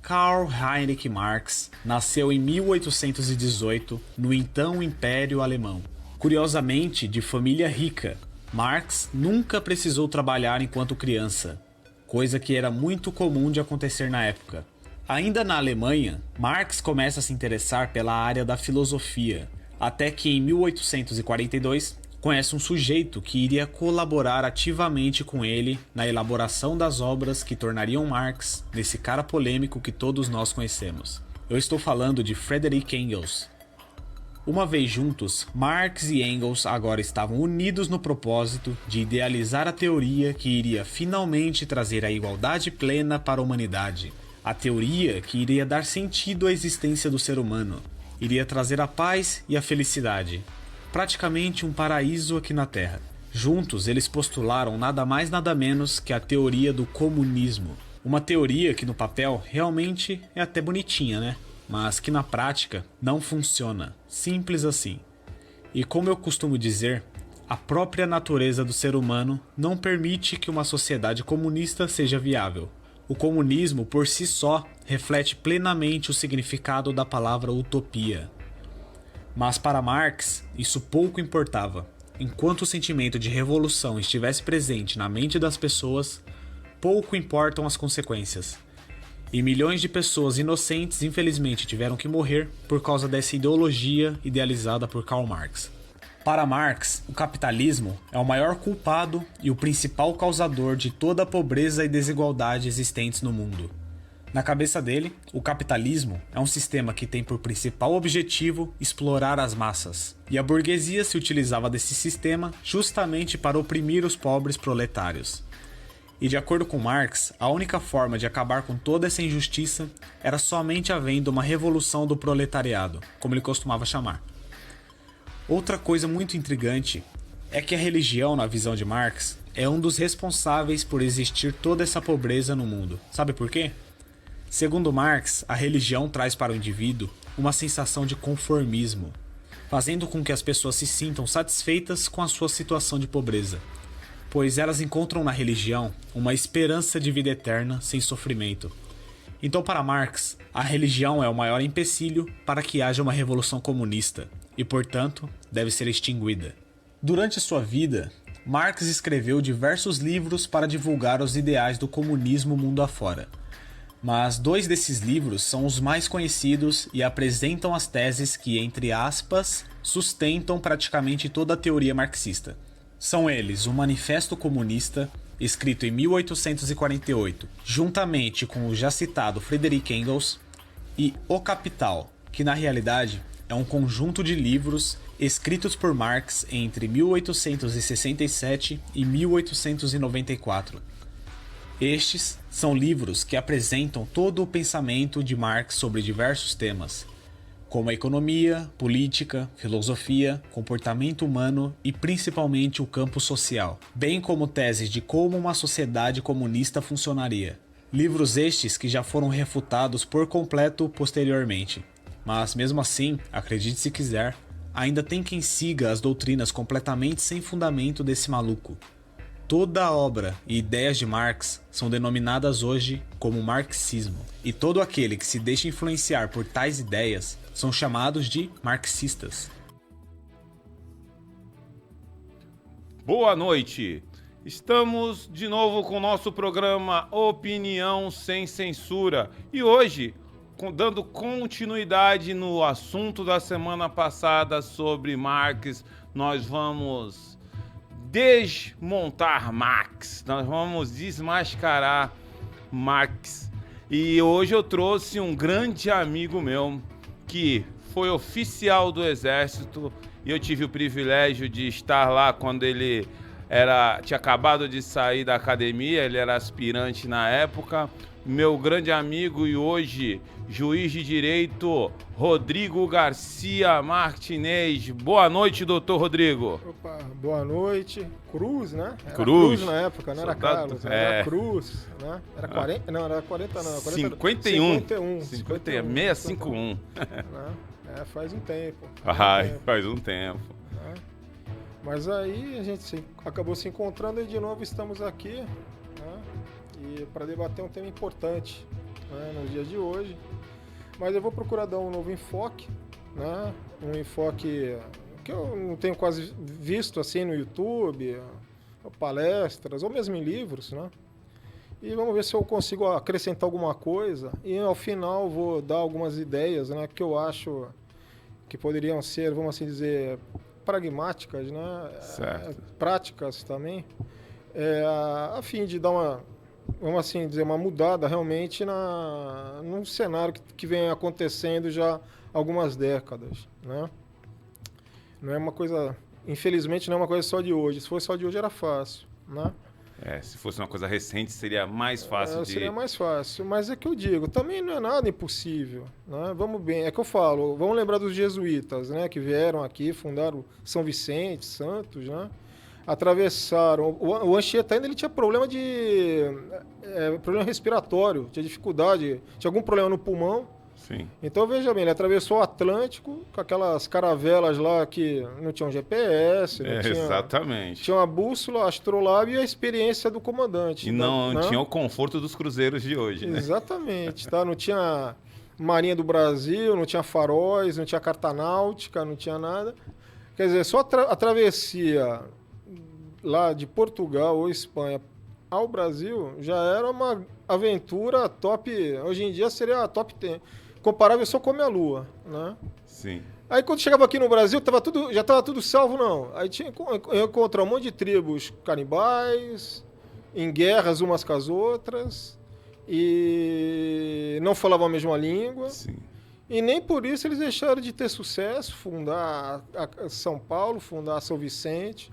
Karl Heinrich Marx nasceu em 1818 no então Império Alemão. Curiosamente, de família rica, Marx nunca precisou trabalhar enquanto criança, coisa que era muito comum de acontecer na época. Ainda na Alemanha, Marx começa a se interessar pela área da filosofia, até que em 1842 conhece um sujeito que iria colaborar ativamente com ele na elaboração das obras que tornariam Marx nesse cara polêmico que todos nós conhecemos. Eu estou falando de Friedrich Engels. Uma vez juntos, Marx e Engels agora estavam unidos no propósito de idealizar a teoria que iria finalmente trazer a igualdade plena para a humanidade. A teoria que iria dar sentido à existência do ser humano, iria trazer a paz e a felicidade. Praticamente um paraíso aqui na Terra. Juntos, eles postularam nada mais nada menos que a teoria do comunismo. Uma teoria que no papel realmente é até bonitinha, né? Mas que na prática não funciona. Simples assim. E como eu costumo dizer, a própria natureza do ser humano não permite que uma sociedade comunista seja viável. O comunismo, por si só, reflete plenamente o significado da palavra utopia. Mas para Marx, isso pouco importava. Enquanto o sentimento de revolução estivesse presente na mente das pessoas, pouco importam as consequências. E milhões de pessoas inocentes infelizmente tiveram que morrer por causa dessa ideologia idealizada por Karl Marx. Para Marx, o capitalismo é o maior culpado e o principal causador de toda a pobreza e desigualdade existentes no mundo. Na cabeça dele, o capitalismo é um sistema que tem por principal objetivo explorar as massas, e a burguesia se utilizava desse sistema justamente para oprimir os pobres proletários. E de acordo com Marx, a única forma de acabar com toda essa injustiça era somente havendo uma revolução do proletariado, como ele costumava chamar. Outra coisa muito intrigante é que a religião, na visão de Marx, é um dos responsáveis por existir toda essa pobreza no mundo. Sabe por quê? Segundo Marx, a religião traz para o indivíduo uma sensação de conformismo, fazendo com que as pessoas se sintam satisfeitas com a sua situação de pobreza, pois elas encontram na religião uma esperança de vida eterna sem sofrimento. Então, para Marx, a religião é o maior empecilho para que haja uma revolução comunista e, portanto, deve ser extinguida. Durante sua vida, Marx escreveu diversos livros para divulgar os ideais do comunismo mundo afora. Mas 2 desses livros são os mais conhecidos e apresentam as teses que, entre aspas, sustentam praticamente toda a teoria marxista. São eles o Manifesto Comunista, escrito em 1848, juntamente com o já citado Friedrich Engels, e O Capital, que na realidade é um conjunto de livros escritos por Marx entre 1867 e 1894. Estes são livros que apresentam todo o pensamento de Marx sobre diversos temas, como a economia, política, filosofia, comportamento humano e principalmente o campo social, bem como teses de como uma sociedade comunista funcionaria. Livros estes que já foram refutados por completo posteriormente. Mas mesmo assim, acredite se quiser, ainda tem quem siga as doutrinas completamente sem fundamento desse maluco. Toda a obra e ideias de Marx são denominadas hoje como marxismo, e todo aquele que se deixa influenciar por tais ideias são chamados de marxistas. Boa noite! Estamos de novo com o nosso programa Opinião Sem Censura e hoje, dando continuidade no assunto da semana passada sobre Marx, nós vamos desmontar Marx, nós vamos desmascarar Marx. E hoje eu trouxe um grande amigo meu que foi oficial do Exército e eu tive o privilégio de estar lá quando ele tinha acabado de sair da academia, ele era aspirante na época. Meu grande amigo e hoje juiz de direito, Rodrigo Garcia Martinez. Boa noite, doutor Rodrigo. Opa, boa noite. Cruz, né? Era Cruz na época, não era Carlos, era Cruz, né? Era 40, não, era 40 não. 51. 651. Faz um tempo. Faz um tempo. Né? Mas aí a gente acabou se encontrando e de novo estamos aqui, né? E para debater um tema importante. né, nos dias de hoje. Mas eu vou procurar dar um novo enfoque, né? Um enfoque que eu não tenho quase visto assim no YouTube, palestras ou mesmo em livros, né? E vamos ver se eu consigo acrescentar alguma coisa e ao final vou dar algumas ideias, né, que eu acho que poderiam ser, vamos assim dizer, pragmáticas, né? Certo. Práticas também, a fim de dar uma, vamos assim dizer, uma mudada realmente num cenário que vem acontecendo já há algumas décadas, né? Não é uma coisa, infelizmente não é uma coisa só de hoje. Se fosse só de hoje era fácil, né? Se fosse uma coisa recente seria mais fácil de... Seria mais fácil, mas é que eu digo, também não é nada impossível, né? Vamos bem, é que eu falo, vamos lembrar dos jesuítas, né? Que vieram aqui, fundaram São Vicente, Santos, né? Atravessaram, o Anchieta ainda ele tinha problema problema respiratório, tinha dificuldade, tinha algum problema no pulmão. Sim. Então, veja bem, ele atravessou o Atlântico com aquelas caravelas lá que não tinham GPS, não tinha, exatamente. Tinha uma bússola, astrolábio e a experiência do comandante. E não tinha o conforto dos cruzeiros de hoje, né? Exatamente, tá? Não tinha Marinha do Brasil, não tinha faróis, não tinha carta náutica, não tinha nada. Quer dizer, só a travessia lá de Portugal ou Espanha ao Brasil já era uma aventura top, hoje em dia seria a top 10. Comparável só come a Lua, né? Sim. Aí quando chegava aqui no Brasil, já estava tudo salvo, não. Aí tinha encontrar um monte de tribos canibais, em guerras umas com as outras, e não falavam a mesma língua. Sim. E nem por isso eles deixaram de ter sucesso, fundar São Paulo, fundar São Vicente,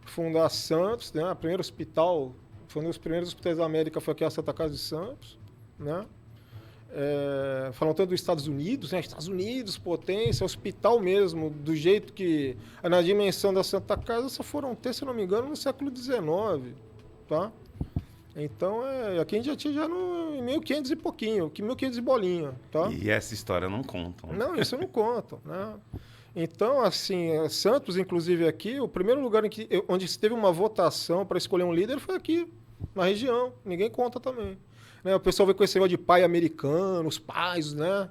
fundar Santos, né? O primeiro hospital, foi um dos primeiros hospitais da América, foi aqui a Santa Casa de Santos, né? Falam tanto dos Estados Unidos, né? Estados Unidos, potência, hospital mesmo, do jeito que, na dimensão da Santa Casa, só foram ter, se não me engano, no século XIX, tá? Então, aqui a gente já tinha já em 1500 e pouquinho, 1500 e bolinha, tá? E essa história não contam. Não, isso não contam, né? Então, assim, Santos, inclusive aqui, o primeiro lugar onde se teve uma votação para escolher um líder foi aqui, na região. Ninguém conta também. Né? O pessoal vem com esse negócio de pai americano, os pais, né?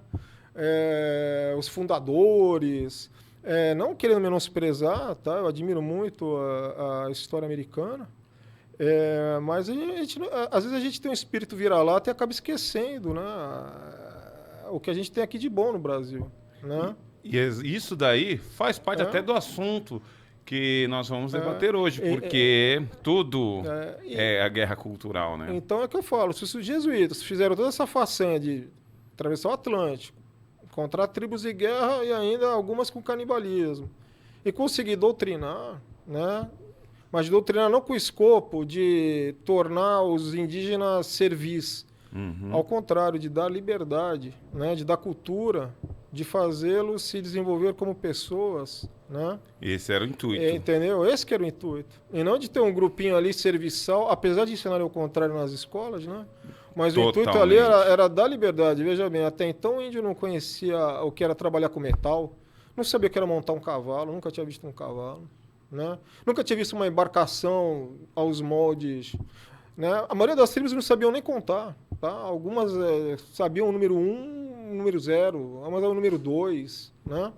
Os fundadores. Não querendo menosprezar, tá? Eu admiro muito a história americana. Mas às vezes a gente tem um espírito vira-lata e acaba esquecendo, né? O que a gente tem aqui de bom no Brasil, né? E isso daí faz parte até do assunto que nós vamos debater hoje, porque tudo é a guerra cultural, né? Então é que eu falo, se os jesuítas fizeram toda essa façanha de atravessar o Atlântico, encontrar tribos de guerra e ainda algumas com canibalismo, e conseguir doutrinar, né? Mas doutrinar não com o escopo de tornar os indígenas servis, ao contrário, de dar liberdade, né? De dar cultura, de fazê-los se desenvolver como pessoas, né? Esse era o intuito. Entendeu? Esse que era o intuito. E não de ter um grupinho ali serviçal, apesar de ensinar o contrário nas escolas, né? Mas o intuito ali era dar liberdade. Veja bem, até então o índio não conhecia o que era trabalhar com metal, não sabia o que era montar um cavalo, nunca tinha visto um cavalo, né? Nunca tinha visto uma embarcação aos moldes, né? A maioria das tribos não sabiam nem contar, tá? Algumas sabiam o número 1, o número 0, mas é o número 2, né?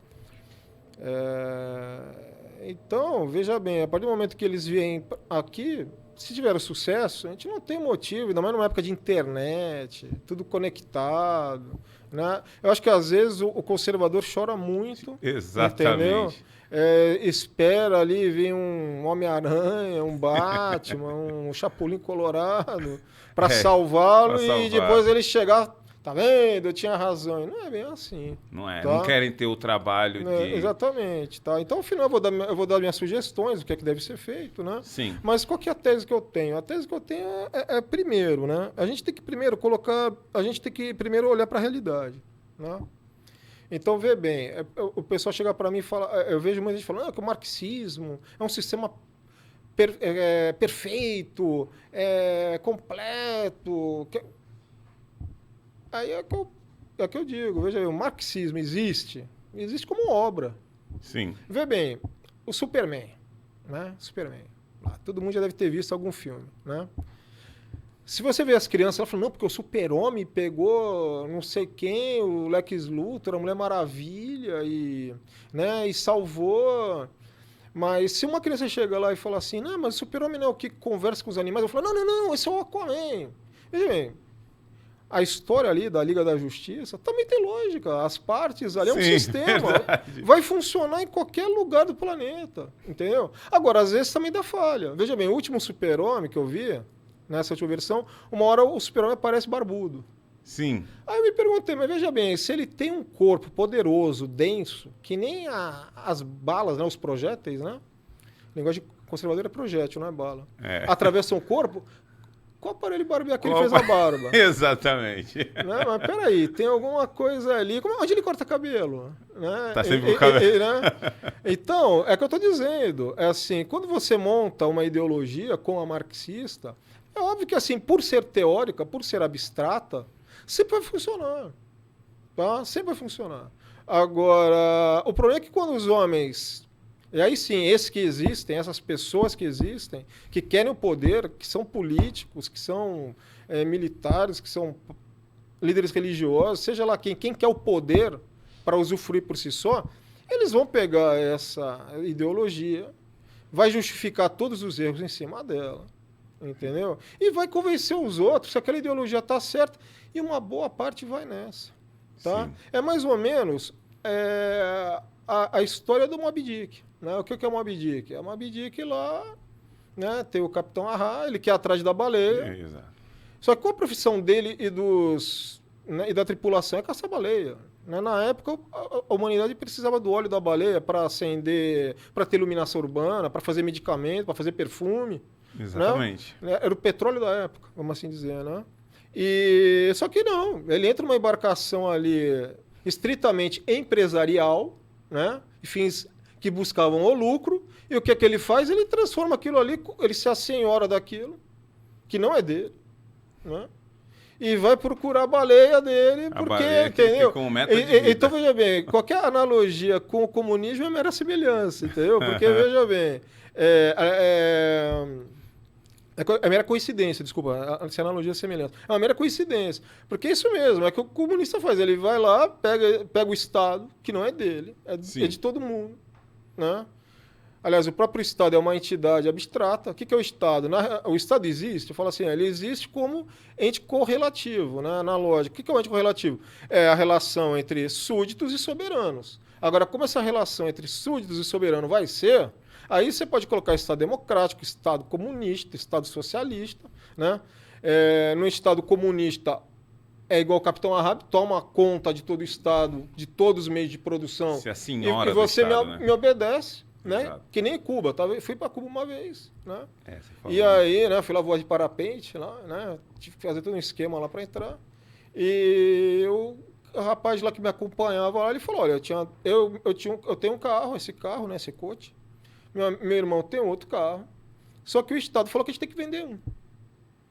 Então, veja bem, a partir do momento que eles vêm aqui, se tiveram sucesso, a gente não tem motivo, ainda mais numa época de internet, tudo conectado, né? Eu acho que às vezes o conservador chora muito. Exatamente. Entendeu? Espera ali vir um Homem-Aranha, um Batman, um Chapolin Colorado para salvá-lo e depois ele chegar, tá vendo? Eu tinha razão. E não é bem assim. Não é, tá? Não querem ter o trabalho de... Exatamente, tá? Então, ao final, eu vou dar minhas sugestões, o que é que deve ser feito, né? Sim. Mas qual que é a tese que eu tenho? A tese que eu tenho primeiro, né? A gente tem que primeiro olhar para a realidade, né? Então, vê bem, o pessoal chega para mim e fala, eu vejo muita gente falando que o marxismo é um sistema perfeito, completo. Aí é que eu digo, veja bem, o marxismo existe como obra. Sim. Vê bem, o Superman, né? Superman. Todo mundo já deve ter visto algum filme, né? Se você vê as crianças, ela fala, não, porque o Super-Homem pegou não sei quem, o Lex Luthor, a Mulher Maravilha, né, e salvou. Mas se uma criança chega lá e fala assim, não, mas o Super-Homem não é o que conversa com os animais, eu falo, não, esse é o Aquaman. Veja bem, a história ali da Liga da Justiça também tem lógica. As partes ali é um sistema. Verdade. Vai funcionar em qualquer lugar do planeta. Entendeu? Agora, às vezes também dá falha. Veja bem, o último Super-Homem que eu vi, nessa última versão, uma hora o Super-Homem aparece barbudo. Sim. Aí eu me perguntei, mas veja bem, se ele tem um corpo poderoso, denso, que nem as balas, né, os projéteis, né? O linguagem conservadora é projétil, não é bala. É. Atravessam o corpo. Qual aparelho barbear que ele fez a barba? Exatamente. Né? Mas peraí, tem alguma coisa ali. Onde ele corta cabelo? Né? Tá sempre com o cabelo. Né? Então, é o que eu estou dizendo. É assim, quando você monta uma ideologia com a marxista, é óbvio que assim, por ser teórica, por ser abstrata, sempre vai funcionar. Tá? Sempre vai funcionar. Agora, o problema é que quando os homens... E aí sim, esses que existem, essas pessoas que existem, que querem o poder, que são políticos, que são militares, que são líderes religiosos, seja lá quem quer o poder para usufruir por si só, eles vão pegar essa ideologia, vai justificar todos os erros em cima dela, entendeu? E vai convencer os outros que aquela ideologia está certa, e uma boa parte vai nessa. Tá? É mais ou menos a história do Moby Dick. Né? O que é o Moby Dick? É o Moby Dick lá, né? Tem o Capitão Ahab, ele quer ir atrás da baleia. Exato. Só que qual a profissão dele e da tripulação? É caçar baleia. Né? Na época, a humanidade precisava do óleo da baleia para acender, para ter iluminação urbana, para fazer medicamento, para fazer perfume. Exatamente. Né? Era o petróleo da época, vamos assim dizer, né? E só que não, ele entra numa embarcação ali estritamente empresarial, né? Fins que buscavam o lucro, e o que é que ele faz? Ele transforma aquilo ali, ele se assenhora daquilo, que não é dele, né? E vai procurar a baleia dele, porque, entendeu? Então, veja bem, qualquer analogia com o comunismo é mera semelhança, entendeu? Porque, veja bem, é mera coincidência, desculpa, essa analogia é semelhante. É uma mera coincidência. Porque é isso mesmo, é o que o comunista faz. Ele vai lá, pega o Estado, que não é dele, é de todo mundo. Né? Aliás, o próprio Estado é uma entidade abstrata. O que é o Estado? O Estado existe, eu falo assim, ele existe como ente correlativo, né? Na lógica. O que é o ente correlativo? É a relação entre súditos e soberanos. Agora, como essa relação entre súditos e soberano vai ser, aí você pode colocar Estado democrático, Estado comunista, Estado socialista. Né? No Estado comunista é igual o Capitão Ahab, toma conta de todo o Estado, de todos os meios de produção. Se a senhora e você Estado, me obedece. Né? Exato. Que nem Cuba, fui para Cuba uma vez, né? E aí, né, fui lá voar de parapente lá, né? Tive que fazer todo um esquema lá para entrar. E o rapaz lá que me acompanhava lá, ele falou, olha, eu tenho um carro, esse carro, né, esse coche. Meu irmão tem outro carro. Só que o Estado falou que a gente tem que vender um.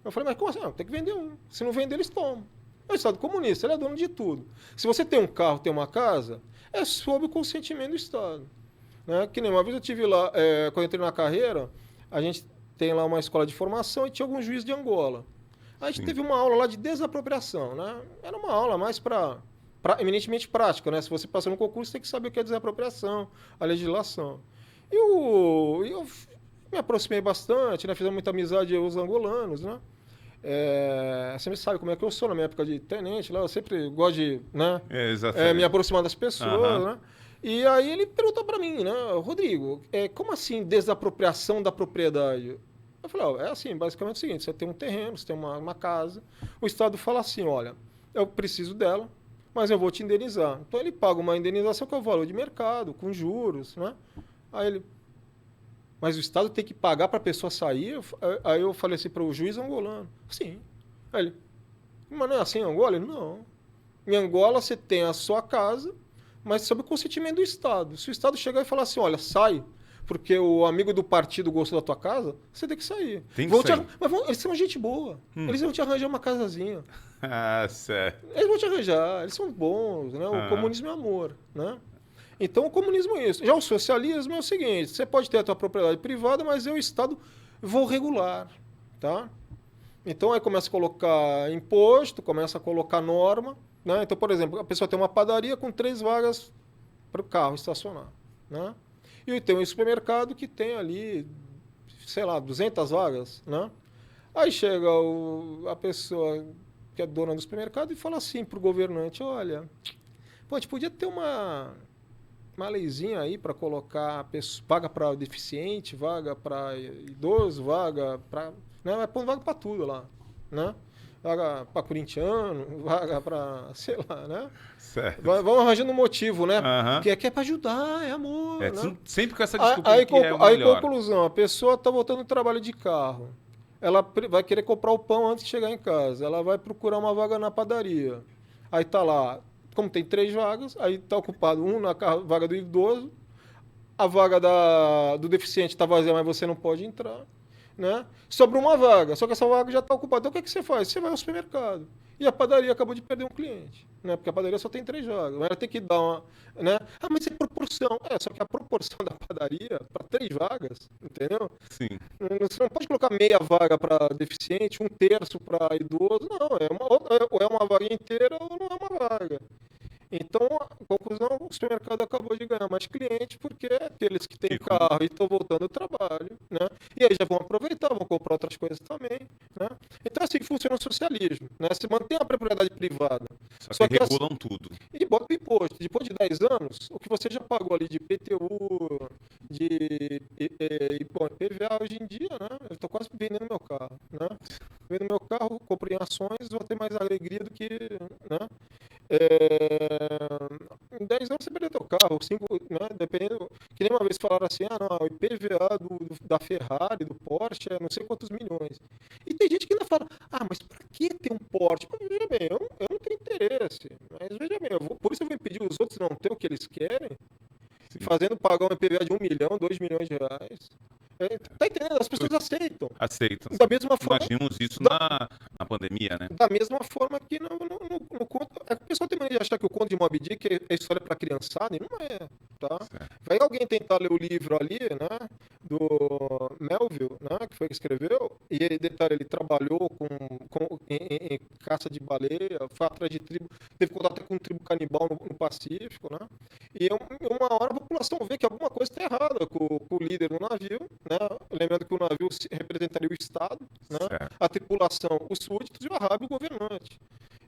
Eu falei, mas como assim? Não, tem que vender um. Se não vender, eles tomam. É o Estado comunista, ele é dono de tudo. Se você tem um carro, tem uma casa, é sob o consentimento do Estado. Né? Que nem uma vez eu tive lá, quando eu entrei na carreira, a gente tem lá uma escola de formação e tinha alguns juízes de Angola. A gente teve uma aula lá de desapropriação, né? Era uma aula mais eminentemente prática, né? Se você passou no concurso, você tem que saber o que é desapropriação, a legislação. E eu me aproximei bastante, né? Fizemos muita amizade com os angolanos, né? Você me sabe como é que eu sou na minha época de tenente, lá eu sempre gosto de, né? Me aproximar das pessoas, né? E aí ele perguntou para mim, né, Rodrigo, como assim desapropriação da propriedade? Eu falei, é assim, basicamente é o seguinte, você tem um terreno, você tem uma casa, o Estado fala assim, olha, eu preciso dela, mas eu vou te indenizar. Então ele paga uma indenização que é o valor de mercado, com juros, né? Aí ele, mas o Estado tem que pagar para a pessoa sair? Aí eu falei assim para o juiz angolano, sim. Aí ele, mas não é assim em Angola? Ele, não. Em Angola você tem a sua casa, mas sob o consentimento do Estado. Se o Estado chegar e falar assim, olha, sai, porque o amigo do partido gostou da tua casa, você tem que sair. Mas eles são gente boa. Eles vão te arranjar uma casazinha. Ah, certo. Eles vão te arranjar, eles são bons, né? O comunismo é amor, né? Então o comunismo é isso. Já o socialismo é o seguinte, você pode ter a tua propriedade privada, mas eu, o Estado, vou regular, tá? Então aí começa a colocar imposto, começa a colocar norma, né? Então, por exemplo, a pessoa tem uma padaria com 3 vagas para o carro estacionar, né? E tem um supermercado que tem ali, sei lá, 200 vagas, né? Aí chega a pessoa que é dona do supermercado e fala assim pro governante, olha, pô, a gente podia ter uma leizinha aí para colocar vaga para deficiente, vaga para idoso, vaga para, né, vai pôr vaga para tudo lá, né? Vaga para corintiano, vaga para, sei lá, né? Certo. Vamos arranjando um motivo, né? Aham. Que é para ajudar, é amor, É, né? sempre com essa desculpa Aí, que é o aí, melhor. conclusão, a pessoa está voltando do trabalho de carro. Ela vai querer comprar o pão antes de chegar em casa. Ela vai procurar uma vaga na padaria. Aí tá lá, como tem 3 vagas, aí tá ocupado na vaga do idoso, a vaga do deficiente está vazia, mas você não pode entrar, né? Sobra uma vaga, só que essa vaga já está ocupada. Então o que você faz? Você vai ao supermercado. E a padaria acabou de perder um cliente, né? Porque a padaria só tem 3 vagas. Ela tem que dar uma, né? Ah, mas é proporção. É, só que a proporção da padaria para 3 vagas, entendeu? Sim. Você não pode colocar meia vaga para deficiente, 1/3 para idoso. Não, é uma outra, ou é uma vaga inteira ou não é uma vaga. Então, a conclusão, o supermercado acabou de ganhar mais clientes porque é aqueles que têm carro e estão voltando ao trabalho, né? E aí já vão aproveitar, vão comprar outras coisas também, né? Então, assim que funciona o socialismo, né? Você mantém a propriedade privada. Só que regulam tudo. E bota o imposto. Depois de 10 anos, o que você já pagou ali de IPTU, bom, IPVA hoje em dia, né? Eu estou quase vendendo meu carro, né? Vendo meu carro, comprei ações, vou ter mais alegria do que, né? Em 10 anos você perdeu teu carro, 5, né? Dependendo. Que nem uma vez falaram assim, ah, não, o IPVA da Ferrari, do Porsche, é não sei quantos milhões. E tem gente que ainda fala, ah, mas pra que ter um Porsche? Mas veja bem, eu não tenho interesse. Mas veja bem, por isso eu vou impedir os outros não ter o que eles querem, fazendo pagar um IPVA de 1 milhão, 2 milhões de reais. Tá entendendo? As pessoas aceitam. Aceitam. Da mesma forma. Nós vimos isso na pandemia, né? Da mesma forma que no conto. O pessoal tem mania de achar que o conto de Moby Dick é história para criançada, e não é. Tá? Vai alguém tentar ler o livro ali, né? Do Melville, né? Que foi que escreveu, e ele, detalhe, ele trabalhou em caça de baleia, foi atrás de tribo, teve contato com um tribo canibal no Pacífico, né? E uma hora a população vê que alguma coisa está errada com o líder do navio, né? Lembrando que o navio representaria o Estado, né? A tripulação, os súditos, e o Arrábio, o governante.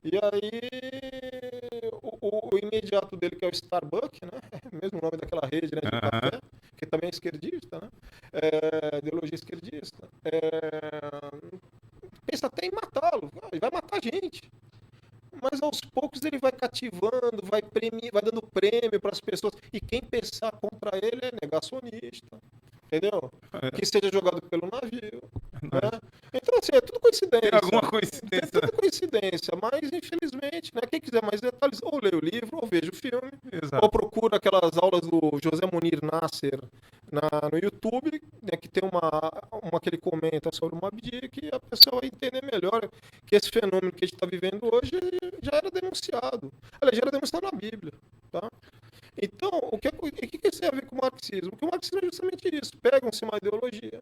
E aí, o imediato dele, que é o Starbucks, né? Mesmo nome daquela rede, né, de café, que também é esquerdista, né? Ideologia esquerdista. Pensa até em matá-lo, ele vai matar a gente. Mas aos poucos ele vai cativando, vai dando prêmio para as pessoas. E quem pensar contra ele é negacionista. Entendeu? Que seja jogado pelo navio. Né? Então, assim, é tudo coincidência. Tem alguma coincidência. É tudo coincidência, mas infelizmente, né, quem quiser mais detalhes, ou lê o livro, ou veja o filme, ou procura aquelas aulas do José Munir Nasser no YouTube, né, que tem uma que ele comenta sobre o Moby Dick, e a pessoa vai entender melhor que esse fenômeno que a gente está vivendo hoje já era denunciado. Aliás, já era denunciado na Bíblia. Tá? Então, o que isso tem a ver com o marxismo? Porque o marxismo é justamente isso. Pegam-se uma ideologia,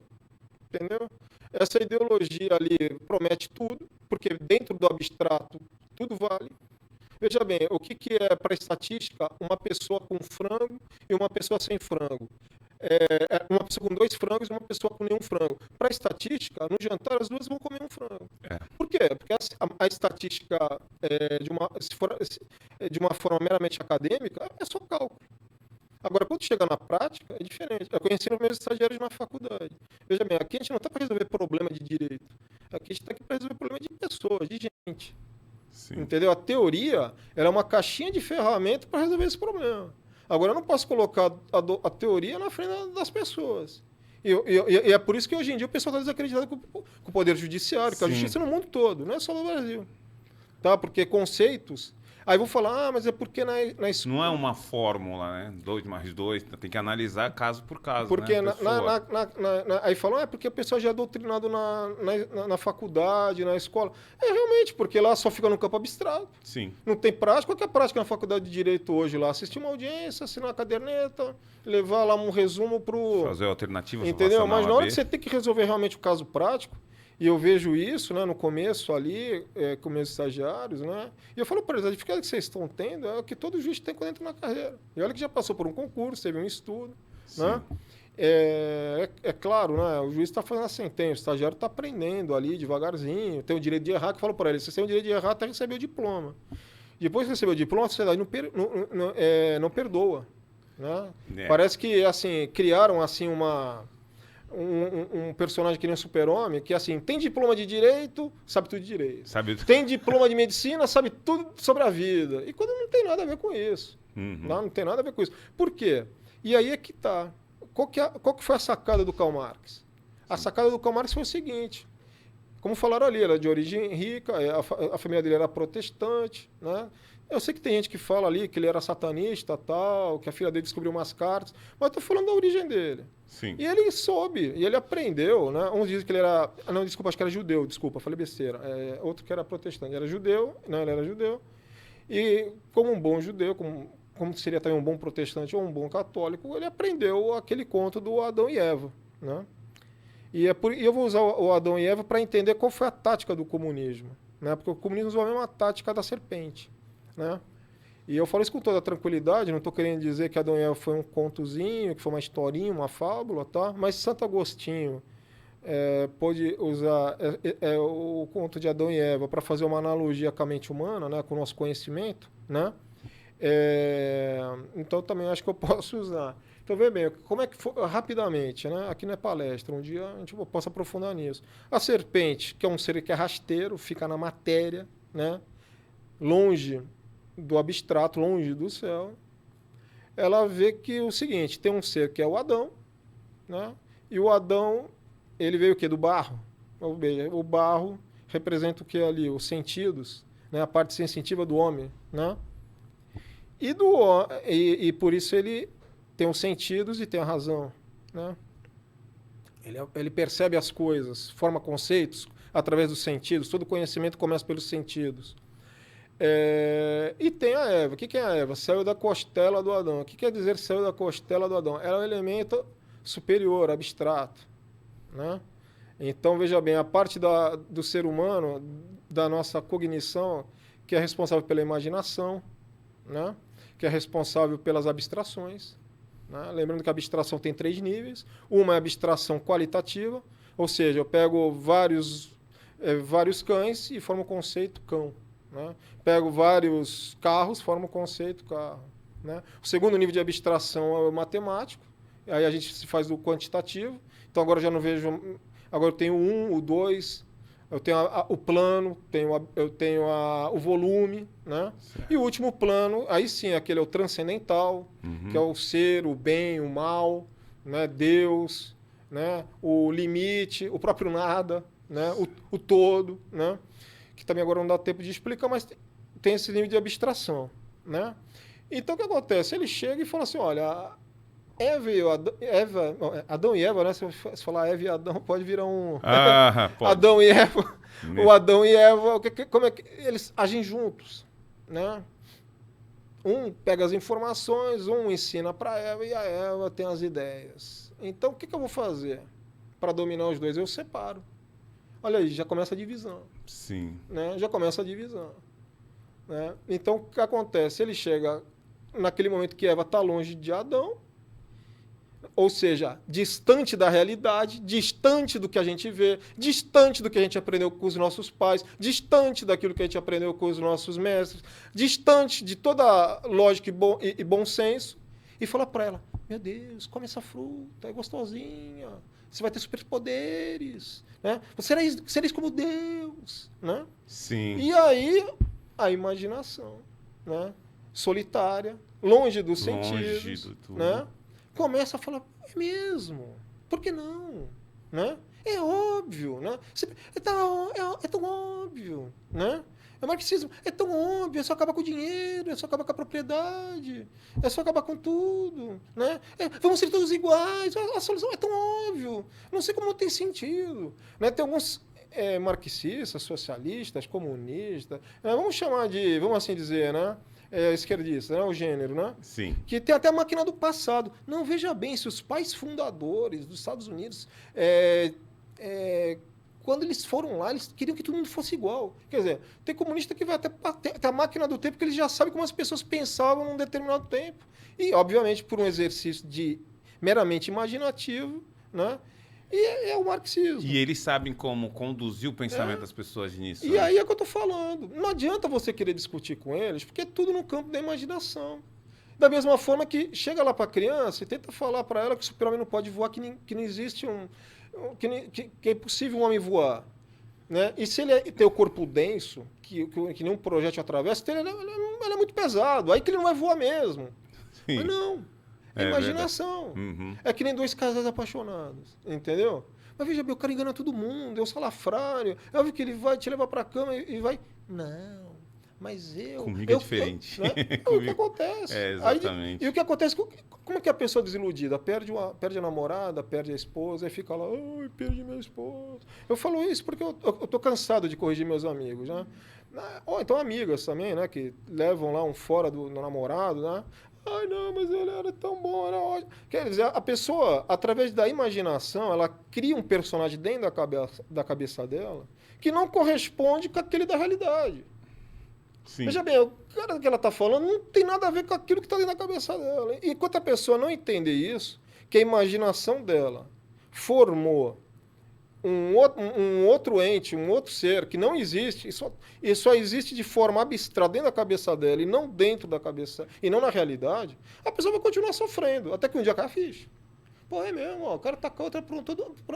entendeu? Essa ideologia ali promete tudo, porque dentro do abstrato tudo vale. Veja bem, o que é para estatística uma pessoa com frango e uma pessoa sem frango? Uma pessoa com 2 frangos e uma pessoa com nenhum frango. Para estatística, no jantar as duas vão comer um frango. Por quê? Porque a estatística, se for de uma forma meramente acadêmica, é só cálculo. Agora, quando chega na prática, é diferente. Eu conheci os meus estagiários na faculdade. Veja bem, aqui a gente não está para resolver problema de direito. Aqui a gente está aqui para resolver problema de pessoas, de gente. Sim. Entendeu? A teoria ela é uma caixinha de ferramenta para resolver esse problema. Agora, eu não posso colocar a teoria na frente das pessoas. E é por isso que hoje em dia o pessoal está desacreditado com o poder judiciário, com a justiça no mundo todo, não é só no Brasil. Tá? Porque conceitos... Aí vou falar, mas é porque na escola... Não é uma fórmula, né? 2 mais 2, tem que analisar caso por caso, porque né? Aí falam, é porque o pessoal já é doutrinado na faculdade, na escola. É realmente, porque lá só fica no campo abstrato. Sim. Não tem prática. Qual que é a prática na faculdade de Direito hoje lá? Assistir uma audiência, assinar a caderneta, levar lá um resumo pro... Fazer alternativas. Entendeu? Mas na hora que você tem que resolver realmente o caso prático, E eu vejo isso, né, no começo ali, com meus estagiários, né? E eu falo para eles, a dificuldade que vocês estão tendo é o que todo juiz tem quando entra na carreira. E olha que já passou por um concurso, teve um estudo, né? É claro, né? O juiz está fazendo a sentença, o estagiário está aprendendo ali devagarzinho, tem o direito de errar, que eu falo para ele, se você tem o direito de errar até receber o diploma. Depois que receber o diploma, a sociedade não perdoa, né? Parece que, assim, criaram, assim, um personagem que nem um super-homem, que assim, tem diploma de direito, sabe tudo de direito. Tem diploma de medicina, sabe tudo sobre a vida. E quando não tem nada a ver com isso. Não tem nada a ver com isso. Por quê? E aí é que tá. Qual que foi a sacada do Karl Marx? A sacada do Karl Marx foi o seguinte. Como falaram ali, era de origem rica, a família dele era protestante, né? Eu sei que tem gente que fala ali que ele era satanista, tal, que a filha dele descobriu umas cartas, mas eu tô falando da origem dele. Sim. E ele soube, e ele aprendeu, né? Uns dizem que ele era... Não, desculpa, acho que era judeu, desculpa, falei besteira. Outro que era protestante, era judeu, não, ele era judeu. E como um bom judeu, como seria também um bom protestante ou um bom católico, ele aprendeu aquele conto do Adão e Eva, né? E eu vou usar o Adão e Eva para entender qual foi a tática do comunismo, né? Porque o comunismo usou a mesma tática da serpente, né? E eu falo isso com toda tranquilidade, não estou querendo dizer que Adão e Eva foi um contozinho, que foi uma historinha, uma fábula, tá? Mas Santo Agostinho pôde usar o conto de Adão e Eva para fazer uma analogia com a mente humana, né? Com o nosso conhecimento, né? Então também acho que eu posso usar. Então, veja bem, como é que foi, rapidamente, né? Aqui não é palestra, um dia a gente possa aprofundar nisso. A serpente, que é um ser que é rasteiro, fica na matéria, né? Longe do abstrato, longe do céu, ela vê que o seguinte, tem um ser que é o Adão, né? E o Adão, ele veio o quê? Do barro. O barro representa o que ali? Os sentidos, né? A parte sensitiva do homem, né? E por isso ele tem os sentidos e tem a razão, né? Ele percebe as coisas, forma conceitos através dos sentidos. Todo conhecimento começa pelos sentidos. E tem a Eva. O que é a Eva? Saiu da costela do Adão. O que quer dizer saiu da costela do Adão? Ela é um elemento superior, abstrato, né? Então, veja bem, a parte do ser humano, da nossa cognição, que é responsável pela imaginação, né? Que é responsável pelas abstrações, né? Lembrando que a abstração tem 3 níveis. Uma é a abstração qualitativa, ou seja, eu pego vários cães e formo o conceito cão, né? Pego vários carros, formo o conceito carro, né? O segundo nível de abstração é o matemático, aí a gente se faz do quantitativo. Então agora eu já não vejo... Agora eu tenho o 1, o 2... Eu tenho o plano, eu tenho o volume, né? Certo. E o último plano, aí sim, aquele é o transcendental, que é o ser, o bem, o mal, né? Deus, né? O limite, o próprio nada, né? O todo, né? Que também agora não dá tempo de explicar, mas tem esse nível de abstração, né? Então o que acontece? Ele chega e fala assim, olha, Adão e Eva, né? Se falar Eva e Adão, pode virar um... pode. Adão e Eva. O Adão e Eva, como é que eles agem juntos, né? Um pega as informações, um ensina para Eva e a Eva tem as ideias. Então, o que eu vou fazer para dominar os dois? Eu separo. Olha aí, já começa a divisão. Sim. Né? Já começa a divisão. Né? Então, o que acontece? Ele chega naquele momento que Eva está longe de Adão, ou seja, distante da realidade, distante do que a gente vê, distante do que a gente aprendeu com os nossos pais, distante daquilo que a gente aprendeu com os nossos mestres, distante de toda lógica e bom senso, e fala para ela, meu Deus, come essa fruta, é gostosinha, você vai ter superpoderes, né? Você sereis como Deus, né? Sim. E aí, a imaginação, né? Solitária, longe dos sentidos, né? Começa a falar, é mesmo, por que não? Né? É óbvio, né? É tão óbvio, né? O marxismo é tão óbvio, é só acabar com o dinheiro, é só acabar com a propriedade, é só acabar com tudo, né? Vamos ser todos iguais, a solução é tão óbvio, não sei como não tem sentido, né? Tem alguns marxistas, socialistas, comunistas, vamos chamar de, vamos assim dizer, né? Esquerdista, né? O gênero, né? Sim. Que tem até a máquina do passado. Não, veja bem, se os pais fundadores dos Estados Unidos quando eles foram lá, eles queriam que todo mundo fosse igual. Quer dizer, tem comunista que vai até a máquina do tempo, que eles já sabem como as pessoas pensavam num determinado tempo. E, obviamente, por um exercício meramente imaginativo, né? E é o marxismo. E eles sabem como conduzir o pensamento das pessoas nisso. E aí é que eu tô falando. Não adianta você querer discutir com eles, porque é tudo no campo da imaginação. Da mesma forma que chega lá para a criança e tenta falar para ela que o super-homem não pode voar, que não existe que é impossível um homem voar. Né? E se ele tem o corpo denso, que nenhum projétil atravessa, então ele é muito pesado. Aí que ele não vai voar mesmo. Sim. Mas não. É imaginação. É que nem dois casais apaixonados. Entendeu? Mas veja bem, o cara engana todo mundo, é um salafrário. É óbvio que ele vai te levar para a cama e vai... Não, mas comigo é diferente. Né? É o que acontece. É, exatamente. Aí, e o que acontece? Como é que a pessoa desiludida? Perde a namorada, perde a esposa, aí fica lá, ai, perdi minha esposa. Eu falo isso porque eu tô cansado de corrigir meus amigos, né? Ou então amigas também, né? Que levam lá um fora do namorado, né? Ai, não, mas ele era tão bom, era ótimo. Quer dizer, a pessoa, através da imaginação, ela cria um personagem dentro da cabeça dela que não corresponde com aquele da realidade. Sim. Veja bem, o cara que ela está falando não tem nada a ver com aquilo que está dentro da cabeça dela. E enquanto a pessoa não entender isso, que a imaginação dela formou um outro ente, um outro ser que não existe, e só existe de forma abstrata dentro da cabeça dela e não dentro da cabeça, e não na realidade, a pessoa vai continuar sofrendo, até que um dia cai a ficha. Pô, é mesmo, ó, o cara tá com a outra,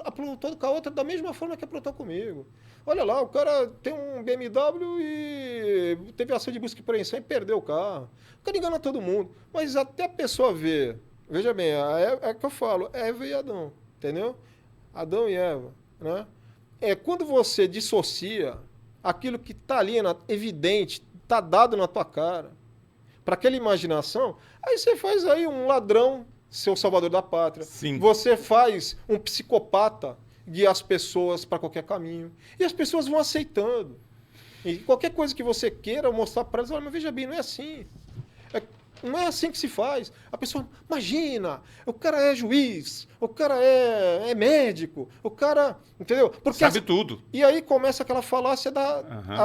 aprontou com a outra da mesma forma que aprontou comigo. Olha lá, o cara tem um BMW e teve ação de busca e apreensão e perdeu o carro. O cara engana todo mundo. Mas até a pessoa ver, veja bem, é que eu falo, Eva e Adão, entendeu? Adão e Eva, né? É quando você dissocia aquilo que está ali, evidente, está dado na tua cara, para aquela imaginação, aí você faz aí um ladrão, seu salvador da pátria. Sim. Você faz um psicopata guiar as pessoas para qualquer caminho. E as pessoas vão aceitando. E qualquer coisa que você queira mostrar para elas, olha, mas veja bem, não é assim. Não é assim que se faz. A pessoa, imagina, o cara é juiz, o cara é médico, o cara, entendeu? Porque sabe tudo. E aí começa aquela falácia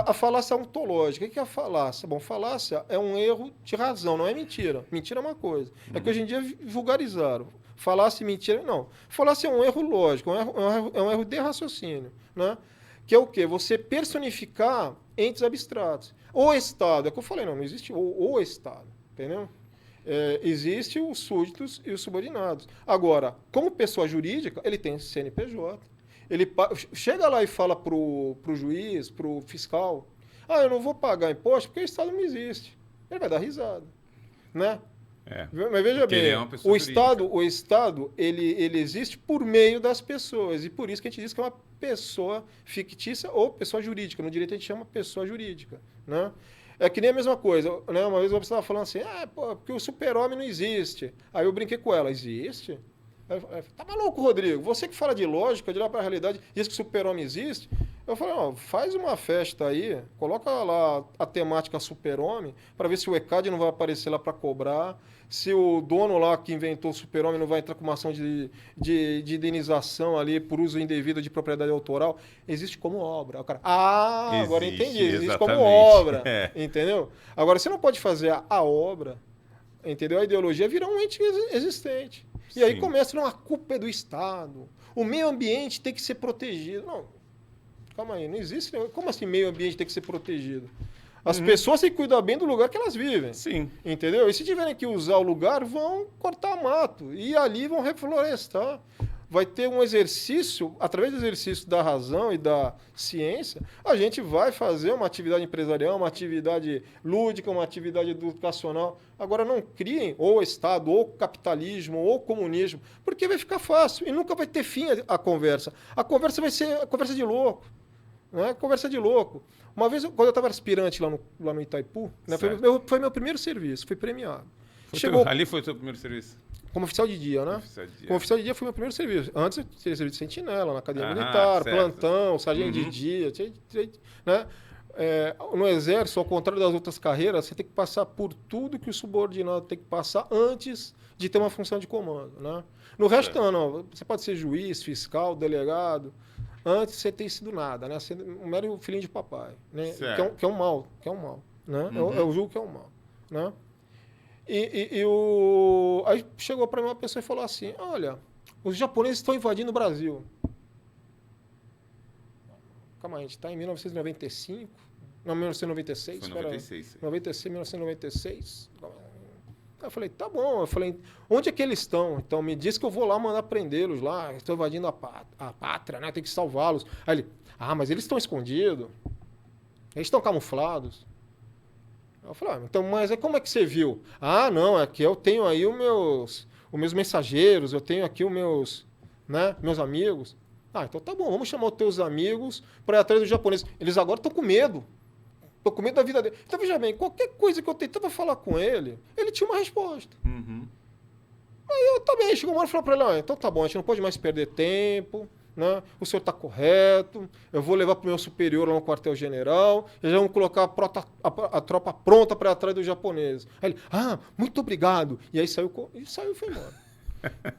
a falácia ontológica. O que é a falácia? Bom, falácia é um erro de razão, não é mentira. Mentira é uma coisa. É que hoje em dia vulgarizaram. Falácia e mentira, não. Falácia é um erro lógico, é um erro de raciocínio, né? Que é o quê? Você personificar entes abstratos. O Estado, é o que eu falei, não existe o Estado. Entendeu? Existe os súditos e os subordinados. Agora, como pessoa jurídica, ele tem CNPJ. Ele chega lá e fala pro juiz, pro fiscal, eu não vou pagar imposto porque o Estado não existe. Ele vai dar risada. Né? Mas veja bem, o Estado ele existe por meio das pessoas. E por isso que a gente diz que é uma pessoa fictícia ou pessoa jurídica. No direito a gente chama pessoa jurídica. Né? É que nem a mesma coisa, né? Uma vez eu estava falando assim, porque o super-homem não existe. Aí eu brinquei com ela, existe? Tá maluco, Rodrigo? Você que fala de lógica, de lá para a realidade, diz que o super-homem existe? Eu falei, faz uma festa aí, coloca lá a temática super-homem, para ver se o ECAD não vai aparecer lá para cobrar, se o dono lá que inventou o super-homem não vai entrar com uma ação de indenização ali por uso indevido de propriedade autoral. Existe como obra. O cara, agora entendi, existe como obra. Entendeu? Agora, você não pode fazer a obra, entendeu? A ideologia virar um ente existente. E aí começa, a culpa é do Estado, o meio ambiente tem que ser protegido. Não, calma aí, não existe. Como assim meio ambiente tem que ser protegido? As pessoas têm que cuidar bem do lugar que elas vivem. Sim. Entendeu? E se tiverem que usar o lugar, vão cortar mato. E ali vão reflorestar. Vai ter um exercício, através do exercício da razão e da ciência, a gente vai fazer uma atividade empresarial, uma atividade lúdica, uma atividade educacional. Agora, não criem ou Estado, ou capitalismo, ou comunismo, porque vai ficar fácil e nunca vai ter fim a conversa. A conversa vai ser a conversa de louco. Né? Conversa de louco. Uma vez, quando eu estava aspirante lá no Itaipu, né, foi meu primeiro serviço, fui premiado. Ali foi o seu primeiro serviço? Como oficial de dia, né? Como oficial de dia foi meu primeiro serviço. Antes eu tinha serviço de sentinela, na academia militar, certo. Plantão, sargento de dia, né? No exército, ao contrário das outras carreiras, você tem que passar por tudo que o subordinado tem que passar antes de ter uma função de comando, né? No resto, não. Você pode ser juiz, fiscal, delegado, antes de você ter sido nada, né? Você é um mero filhinho de papai, né? Certo. Que é um mal, né? Uhum. Eu julgo que é um mal, né? Aí chegou para mim uma pessoa e falou assim, olha, os japoneses estão invadindo o Brasil. Calma aí, a gente está em 1995? Não, 1996. Foi 96. 96, 1996. Aí eu falei, tá bom. Eu falei, onde é que eles estão? Então me diz que eu vou lá mandar prendê-los lá. Estão invadindo a pátria, né? Tem que salvá-los. Aí ele, mas eles estão escondidos. Eles estão camuflados. Eu falei, então, mas como é que você viu? Não, é que eu tenho aí os meus mensageiros, eu tenho aqui meus amigos. Então tá bom, vamos chamar os teus amigos para ir atrás dos japoneses. Eles agora estão com medo. Estão com medo da vida dele. Então, veja bem, qualquer coisa que eu tentava falar com ele, ele tinha uma resposta. Uhum. Aí eu também, chegou uma hora e falou para ele, então tá bom, a gente não pode mais perder tempo, né? O senhor está correto, eu vou levar para o meu superior lá no quartel-general, e já vamos colocar a tropa pronta para ir atrás dos japoneses. Aí ele, muito obrigado. E aí saiu e foi embora.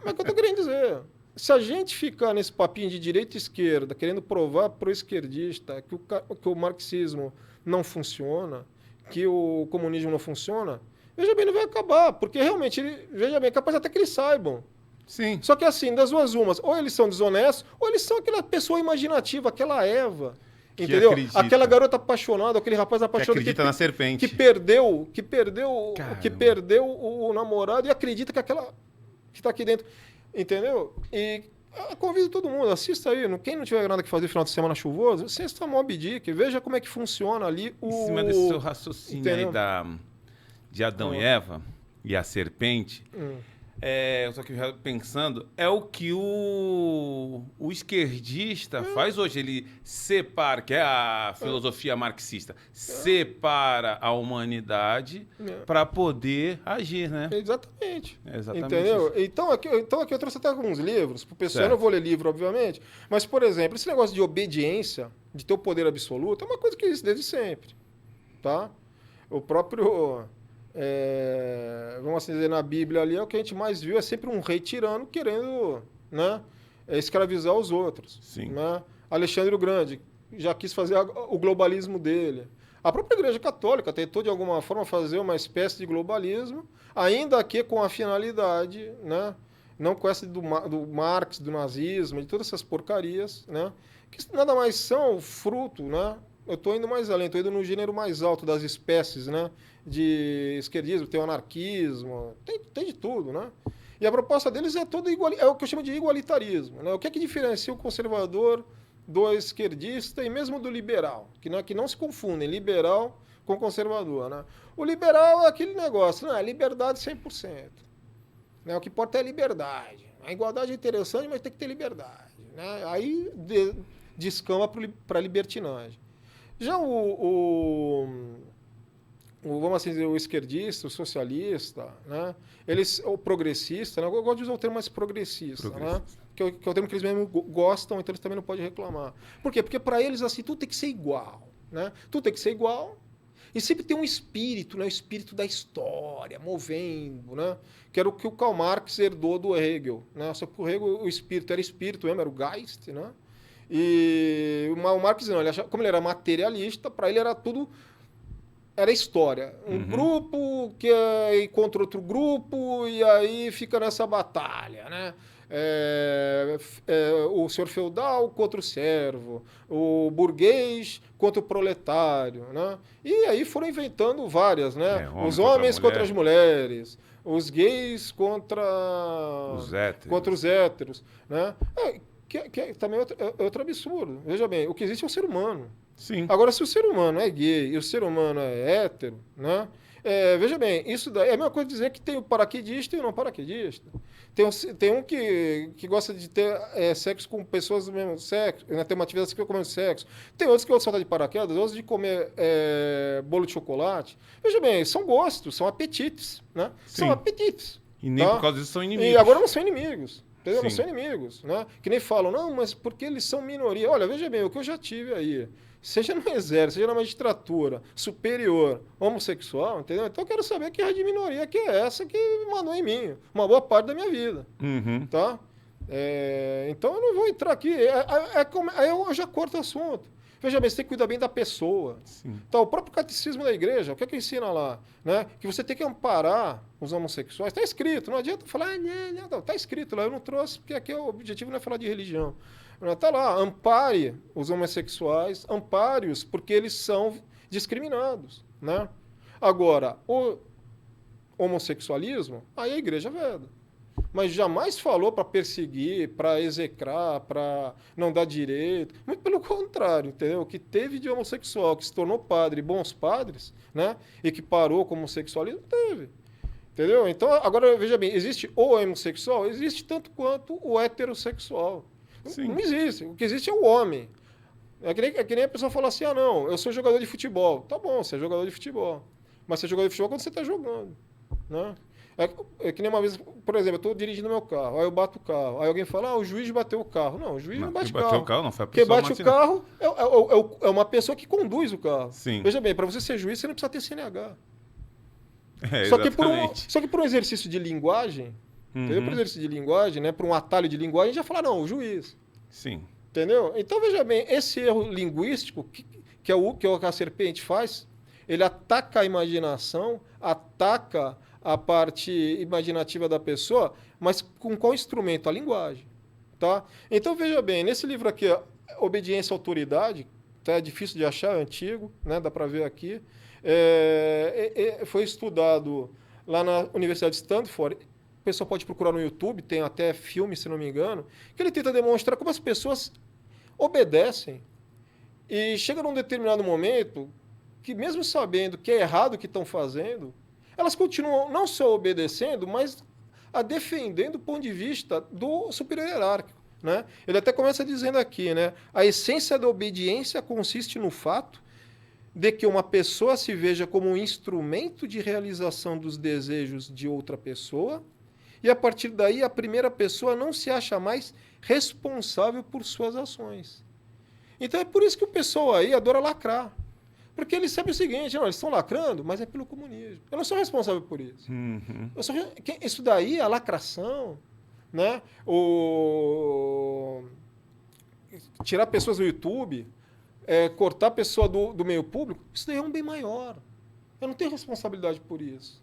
Mas o que eu estou querendo dizer? Se a gente ficar nesse papinho de direita e esquerda, querendo provar para o esquerdista que o marxismo não funciona, que o comunismo não funciona, veja bem, não vai acabar, porque realmente, veja bem, é capaz até que eles saibam. Sim. Só que assim, das duas umas, ou eles são desonestos, ou eles são aquela pessoa imaginativa, aquela Eva, que entendeu? acredita. Aquela garota apaixonada, aquele rapaz apaixonado que acredita na serpente. que perdeu o namorado e acredita que aquela que está aqui dentro, entendeu? E convido todo mundo, assista aí, quem não tiver nada que fazer no final de semana chuvoso, assista Moby Dick, veja como é que funciona ali Em cima desse seu raciocínio entendeu? aí de Adão e Eva e a serpente, eu tô aqui já pensando, é o que o esquerdista faz hoje. Ele separa, que é a filosofia marxista, separa a humanidade para poder agir, né? Exatamente. É exatamente Entendeu? isso. Então aqui eu trouxe até alguns livros para o pessoal. Eu Certo. não vou ler livro, obviamente, mas, por exemplo, esse negócio de obediência, de ter o poder absoluto, é uma coisa que existe desde sempre. Tá? O próprio... vamos assim dizer, na Bíblia ali, o que a gente mais viu é sempre um rei tirano querendo, né, escravizar os outros. Sim. Né? Alexandre o Grande já quis fazer o globalismo dele. A própria Igreja Católica tentou, de alguma forma, fazer uma espécie de globalismo, ainda que com a finalidade, né, não com essa do Marx, do nazismo, de todas essas porcarias, né, que nada mais são fruto, né? Eu estou indo mais além, estou indo no gênero mais alto das espécies, né? De esquerdismo, tem o anarquismo, tem de tudo, né? E a proposta deles é toda é o que eu chamo de igualitarismo, né? O que é que diferencia o conservador do esquerdista e mesmo do liberal? Que não se confundem, liberal com conservador, né? O liberal é aquele negócio, não é liberdade 100%. Né? O que importa é a liberdade. A igualdade é interessante, mas tem que ter liberdade. Né? Aí descamba para a libertinagem. Já vamos assim dizer, o esquerdista, o socialista, né? O progressista, né? Eu gosto de usar o termo mais progressista, né? Que é o termo que eles mesmo gostam, então eles também não podem reclamar. Por quê? Porque para eles, assim, tudo tem que ser igual, né? Tudo tem que ser igual e sempre tem um espírito, né? O espírito da história, movendo, né? Que era o que o Karl Marx herdou do Hegel, né? Só que o Hegel, o espírito era espírito mesmo, era o Geist, né? E o Marx não, como ele era materialista, para ele era tudo... Era história. Um grupo que é contra outro grupo e aí fica nessa batalha, né? O senhor feudal contra o servo, o burguês contra o proletário, né? E aí foram inventando várias, né? Os homens contra as mulheres, os gays contra os héteros, né? Que também é outro absurdo. Veja bem, o que existe é o ser humano. Sim. Agora, se o ser humano é gay e o ser humano é hétero, né? Veja bem, isso daí é a mesma coisa de dizer que tem o paraquedista e o não paraquedista. Tem um que gosta de ter sexo com pessoas do mesmo sexo, né? Tem uma atividade sexual com o mesmo sexo. Tem outros que gostam de saltar de paraquedas, outros de comer bolo de chocolate. Veja bem, são gostos, são apetites, né? Sim. São apetites. E nem tá? por causa disso são inimigos. E agora não são inimigos. Entendeu? Sim. Não são inimigos, né? Que nem falam, não, mas porque eles são minoria. Olha, veja bem, o que eu já tive aí, seja no exército, seja na magistratura, superior, homossexual, entendeu? Então eu quero saber que raio de minoria que é essa que mandou em mim, uma boa parte da minha vida, tá? Então eu não vou entrar aqui. Aí eu já corto o assunto. Veja bem, você tem que cuidar bem da pessoa. Sim. Então, o próprio catecismo da igreja, o que é que ensina lá? Né? Que você tem que amparar os homossexuais. Está escrito, não adianta falar, não, está escrito lá, eu não trouxe, porque aqui o objetivo não é falar de religião. Está lá, ampare os homossexuais, ampare-os, porque eles são discriminados. Né? Agora, o homossexualismo, aí a igreja veda. Mas jamais falou para perseguir, para execrar, para não dar direito. Muito pelo contrário, entendeu? O que teve de homossexual, que se tornou padre, bons padres, né? E que parou com o homossexualismo, teve. Entendeu? Então, agora, veja bem, existe o homossexual? Existe tanto quanto o heterossexual. Sim. Não existe. O que existe é o homem. É que nem a pessoa fala assim, não, eu sou jogador de futebol. Tá bom, você é jogador de futebol. Mas você é jogador de futebol quando você está jogando, né? É que nem uma vez, por exemplo, eu estou dirigindo meu carro, aí eu bato o carro, aí alguém fala, o juiz bateu o carro. Não, o juiz não bate o carro. Bateu o carro não, foi a Quem pessoa bate o carro é uma pessoa que conduz o carro. Sim. Veja bem, para você ser juiz, você não precisa ter CNH. Exatamente. Só que por um exercício de linguagem, entendeu? Por um exercício de linguagem, né? Por um atalho de linguagem, já fala, não, o juiz. Sim. Entendeu? Então, veja bem, esse erro linguístico, que é o que a serpente faz, ele ataca a imaginação, ataca a parte imaginativa da pessoa, mas com qual instrumento? A linguagem. Tá? Então, veja bem, nesse livro aqui, Obediência à Autoridade, tá? É difícil de achar, é antigo, né? Dá para ver aqui. Foi estudado lá na Universidade de Stanford. O pessoal pode procurar no YouTube, tem até filme, se não me engano, que ele tenta demonstrar como as pessoas obedecem e chega num determinado momento que, mesmo sabendo que é errado o que estão fazendo, elas continuam não só obedecendo, mas a defendendo o ponto de vista do superior hierárquico. Né? Ele até começa dizendo aqui, né? A essência da obediência consiste no fato de que uma pessoa se veja como um instrumento de realização dos desejos de outra pessoa e, a partir daí, a primeira pessoa não se acha mais responsável por suas ações. Então é por isso que o pessoal aí adora lacrar. Porque eles sabem o seguinte, não, eles estão lacrando, mas é pelo comunismo. Eu não sou responsável por isso. Isso daí, a lacração, né? Tirar pessoas do YouTube, cortar a pessoa do meio público, isso daí é um bem maior. Eu não tenho responsabilidade por isso.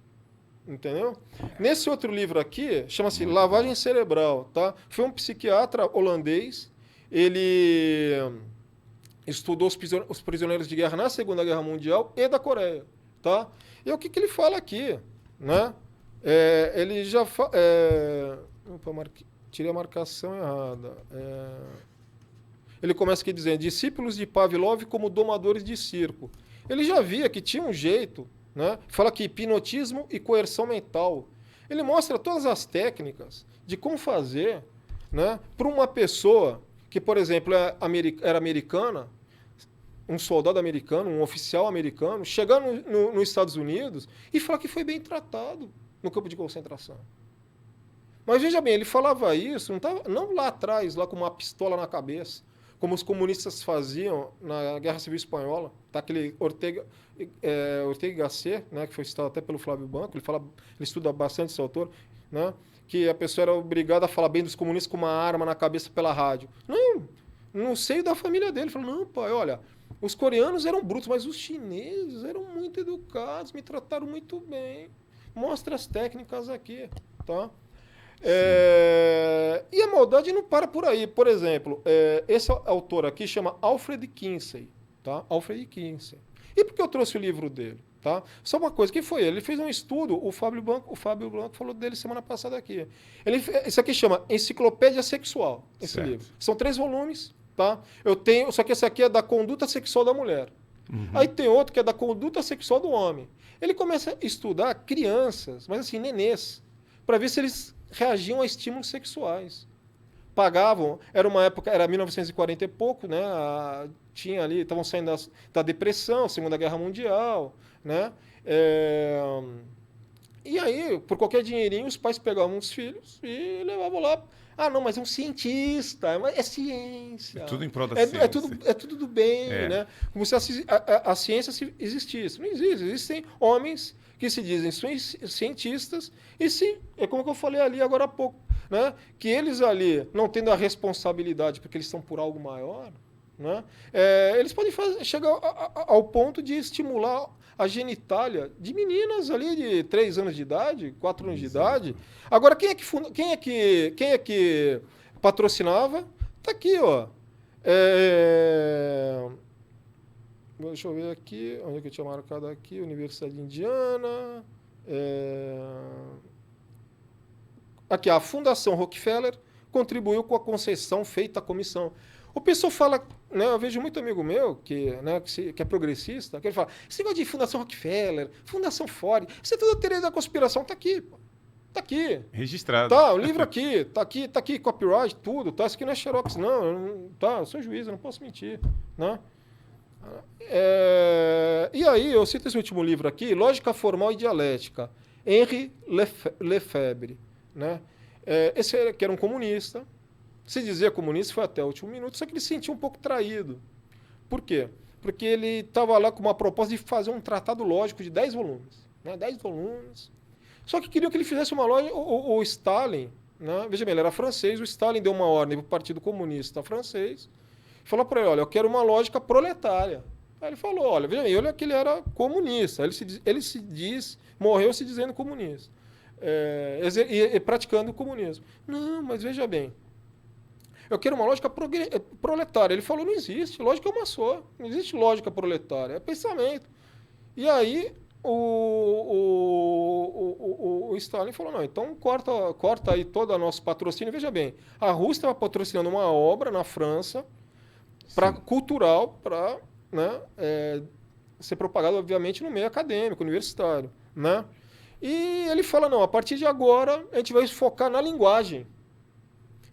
Entendeu? Nesse outro livro aqui, chama-se Lavagem Cerebral. Tá? Foi um psiquiatra holandês, ele estudou os prisioneiros de guerra na Segunda Guerra Mundial e da Coreia. Tá? E o que ele fala aqui? Né? Ele já tirei a marcação errada. Ele começa aqui dizendo, discípulos de Pavlov como domadores de circo. Ele já via que tinha um jeito, né? Fala aqui, hipnotismo e coerção mental. Ele mostra todas as técnicas de como fazer, né, para uma pessoa que, por exemplo, era americana, um soldado americano, um oficial americano, chegar nos Estados Unidos e falar que foi bem tratado no campo de concentração. Mas veja bem, ele falava isso, não lá atrás, lá com uma pistola na cabeça, como os comunistas faziam na Guerra Civil Espanhola, tá? Aquele Ortega y Gasset, né, que foi citado até pelo Flávio Banco, ele estuda bastante esse autor, né, que a pessoa era obrigada a falar bem dos comunistas com uma arma na cabeça pela rádio. Não, no seio da família dele, ele falou, não, pai, olha, os coreanos eram brutos, mas os chineses eram muito educados, me trataram muito bem. Mostra as técnicas aqui, tá? E a maldade não para por aí. Por exemplo, esse autor aqui chama Alfred Kinsey, tá? Alfred Kinsey. E por que eu trouxe o livro dele? Tá? Só uma coisa, que foi ele? Ele fez um estudo, o Fábio Blanco falou dele semana passada aqui. Isso aqui chama Enciclopédia Sexual, esse certo. livro. São 3 volumes, tá? Só que esse aqui é da conduta sexual da mulher. Aí tem outro que é da conduta sexual do homem. Ele começa a estudar crianças, mas assim, nenês, para ver se eles reagiam a estímulos sexuais. Pagavam, era uma época, era 1940 e pouco, né? Tinha ali, estavam saindo da depressão, Segunda Guerra Mundial, né? E aí, por qualquer dinheirinho, os pais pegavam os filhos e levavam lá. Ah, não, mas é um cientista, é ciência. Tudo em prol da ciência. É tudo do bem, né? Como se a ciência existisse. Não existe. Existem homens que se dizem cientistas e sim, é como eu falei ali agora há pouco. né? Que eles ali, não tendo a responsabilidade, porque eles estão por algo maior, né? Eles podem chegar ao ponto de estimular a genitália de meninas ali de 3 anos de idade, 4 anos de idade. Agora, quem é que patrocinava? Tá aqui, ó. Deixa eu ver aqui, onde é que eu tinha marcado aqui? Universidade de Indiana. Aqui, a Fundação Rockefeller contribuiu com a concessão feita à comissão. O pessoal fala, né, eu vejo muito amigo meu que é progressista, que ele fala, esse negócio de Fundação Rockefeller, Fundação Ford, isso é tudo teoria da conspiração, tá aqui, pô. Tá aqui. Registrado. Tá, o livro aqui, tá aqui, copyright, tudo, tá, isso aqui não é xerox, não, tá, eu sou juiz, eu não posso mentir, né? E aí, eu cito esse último livro aqui, Lógica Formal e Dialética, Henri Lefebvre, né? Esse que era um comunista, se dizia comunista, foi até o último minuto, só que ele se sentia um pouco traído. Por quê? Porque ele estava lá com uma proposta de fazer um tratado lógico de 10 volumes. Né? 10 volumes. Só que queriam que ele fizesse uma lógica. O Stalin, né? Veja bem, ele era francês, o Stalin deu uma ordem para o Partido Comunista francês, falou para ele, olha, eu quero uma lógica proletária. Aí ele falou, olha, veja bem, olha que ele era comunista, morreu se dizendo comunista, e praticando o comunismo. Não, mas veja bem, eu quero uma lógica proletária. Ele falou, não existe, lógica é uma só, não existe lógica proletária, é pensamento. E aí o Stalin falou, não, então corta aí todo o nosso patrocínio. Veja bem, a Rússia estava patrocinando uma obra na França, cultural, para, né, ser propagada, obviamente, no meio acadêmico, universitário. Né? E ele fala, não, a partir de agora a gente vai focar na linguagem.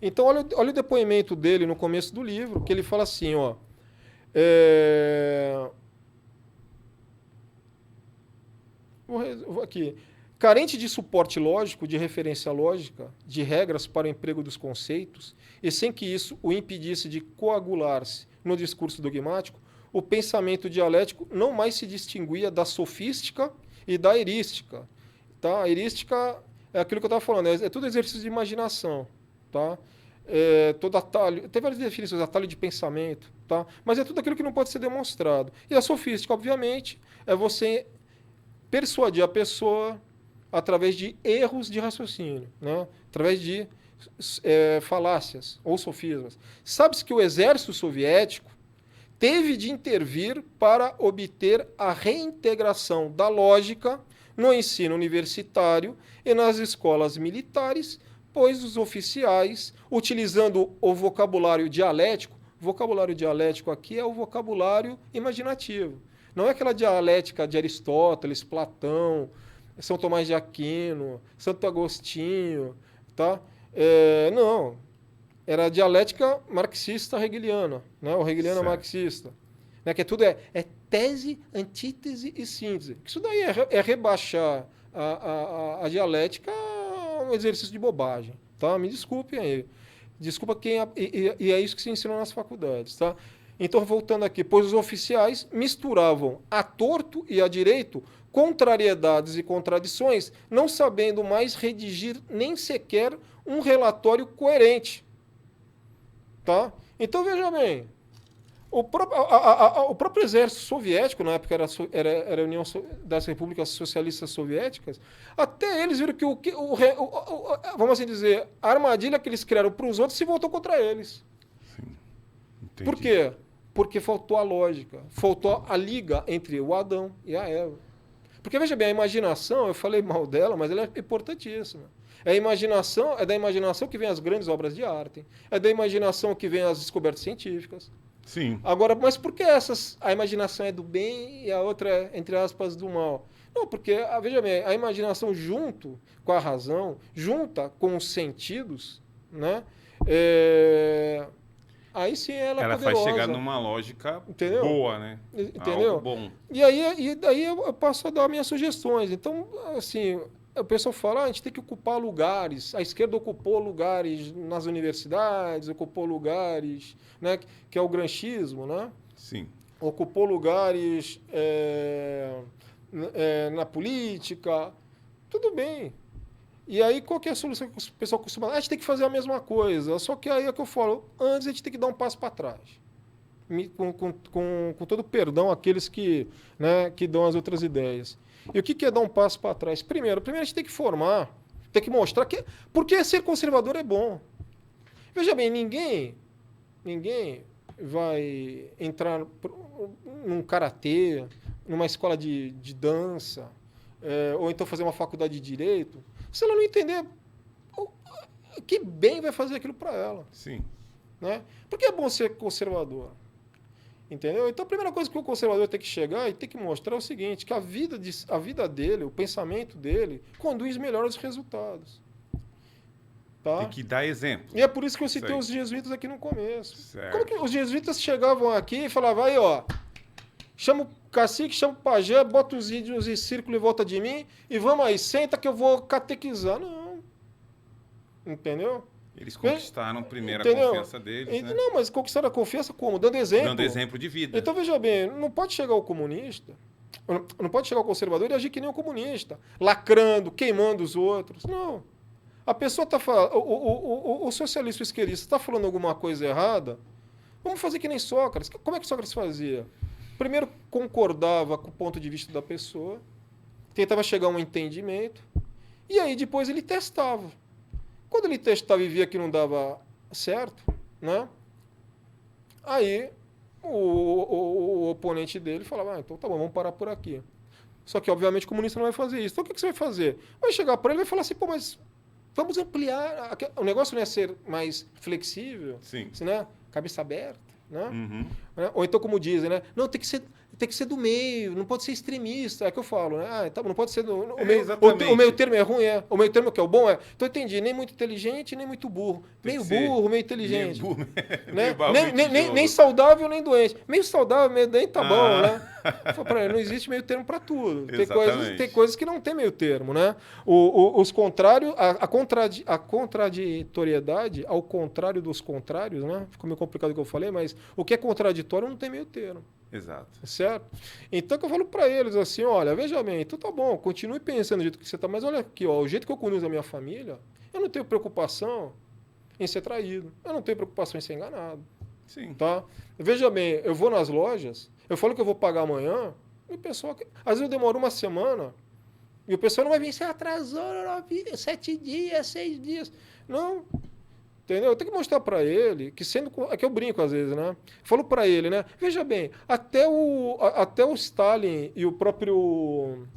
Então, olha o depoimento dele no começo do livro, que ele fala assim, ó, aqui, carente de suporte lógico, de referência lógica, de regras para o emprego dos conceitos, e sem que isso o impedisse de coagular-se no discurso dogmático, o pensamento dialético não mais se distinguia da sofística e da erística. Tá? A erística é aquilo que eu estava falando, é tudo exercício de imaginação. Tá? Todo atalho, tem várias definições, atalho de pensamento, tá? Mas é tudo aquilo que não pode ser demonstrado. E a sofística, obviamente, é você persuadir a pessoa através de erros de raciocínio, né? Através de falácias ou sofismas. Sabe-se que o exército soviético teve de intervir para obter a reintegração da lógica no ensino universitário e nas escolas militares, pois os oficiais, utilizando o vocabulário dialético aqui é o vocabulário imaginativo. Não é aquela dialética de Aristóteles, Platão, São Tomás de Aquino, Santo Agostinho, tá? Não. Era a dialética marxista-hegeliana, né? Ou hegeliana marxista. Né? Que tudo é tese, antítese e síntese. Isso daí é rebaixar a dialética a um exercício de bobagem. Tá? Me desculpem aí. Desculpa quem... E é isso que se ensina nas faculdades. Tá? Então, voltando aqui, pois os oficiais misturavam a torto e a direito contrariedades e contradições, não sabendo mais redigir nem sequer um relatório coerente. Tá? Então, veja bem, o próprio exército soviético, na época era a União das Repúblicas Socialistas Soviéticas, até eles viram que vamos assim dizer, a armadilha que eles criaram para os outros se voltou contra eles. Sim, entendi. Por quê? Porque faltou a lógica, faltou a liga entre o Adão e a Eva. Porque, veja bem, a imaginação, eu falei mal dela, mas ela é importantíssima. É da imaginação que vem as grandes obras de arte. É da imaginação que vem as descobertas científicas. Sim. Agora, mas por que a imaginação é do bem e a outra é, entre aspas, do mal? Não, porque, veja bem, a imaginação junto com a razão, junta com os sentidos, né? Aí sim ela é poderosa. Ela faz chegar numa lógica boa, né? Entendeu? Algo bom. E daí eu passo a dar minhas sugestões. Então, assim, o pessoal fala, a gente tem que ocupar lugares. A esquerda ocupou lugares nas universidades, ocupou lugares, né, que é o granchismo, né? Sim. Ocupou lugares na política. Tudo bem. E aí, qual que é a solução que o pessoal costuma dar? A gente tem que fazer a mesma coisa. Só que aí é que eu falo, antes a gente tem que dar um passo para trás. Com todo o perdão àqueles que, né, que dão as outras ideias. E o que é dar um passo para trás? Primeiro a gente tem que formar, tem que mostrar que... Porque ser conservador é bom. Veja bem, ninguém vai entrar num karatê, numa escola de dança, ou então fazer uma faculdade de direito, se ela não entender que bem vai fazer aquilo para ela. Sim. Né? Porque é bom ser conservador. Entendeu? Então a primeira coisa que o conservador tem que chegar e tem que mostrar é o seguinte, que a vida dele, o pensamento dele, conduz melhor os resultados. Tá? Tem que dar exemplo. E é por isso que eu citei os jesuítas aqui no começo. Certo. Como que os jesuítas chegavam aqui e falavam, aí ó, chama o cacique, chama o pajé, bota os índios em círculo em volta de mim e vamos aí, senta que eu vou catequizar. Não. Entendeu? Eles conquistaram primeiro a confiança deles, né? Não, mas conquistaram a confiança como? Dando exemplo. Dando exemplo de vida. Então, veja bem, não pode chegar o comunista, não pode chegar o conservador e agir que nem o comunista, lacrando, queimando os outros. Não. A pessoa está falando, o socialista o esquerdista está falando alguma coisa errada, vamos fazer que nem Sócrates. Como é que Sócrates fazia? Primeiro, concordava com o ponto de vista da pessoa, tentava chegar a um entendimento, e aí depois ele testava. Quando ele testava e via que não dava certo, né? Aí o oponente dele falava, então tá bom, vamos parar por aqui. Só que, obviamente, o comunista não vai fazer isso. Então, o que você vai fazer? Vai chegar para ele e vai falar assim, pô, mas vamos ampliar. O negócio não é ser mais flexível, Sim. Né? Cabeça aberta, né? Uhum. Ou então, como dizem, né? Não, tem que ser do meio, não pode ser extremista. É que eu falo, né? Tá, não pode ser do... O meio termo é ruim, é. O meio termo que é o bom é. Então, eu entendi, nem muito inteligente, nem muito burro. Meio burro, meio inteligente. Meio burro, né? nem saudável, nem doente. Meio saudável, meio doente, tá bom, né? Não existe meio termo para tudo. Tem coisas que não tem meio termo, né? Os contrários, a contraditoriedade, ao contrário dos contrários, né? Ficou meio complicado o que eu falei, mas o que é contraditório não tem meio termo. Exato. Certo? Então, que eu falo para eles assim, olha, veja bem, então tá bom, continue pensando do jeito que você tá, mas olha aqui, ó, o jeito que eu conduzo a minha família, eu não tenho preocupação em ser traído, eu não tenho preocupação em ser enganado. Sim. Tá? Veja bem, eu vou nas lojas, eu falo que eu vou pagar amanhã, e o pessoal, às vezes eu demoro uma semana, e o pessoal não vai vir, você atrasou 7 dias, 6 dias. Não. Entendeu? Eu tenho que mostrar para ele que é que eu brinco às vezes, né? Falo para ele, né? Veja bem, até o Stalin e o próprio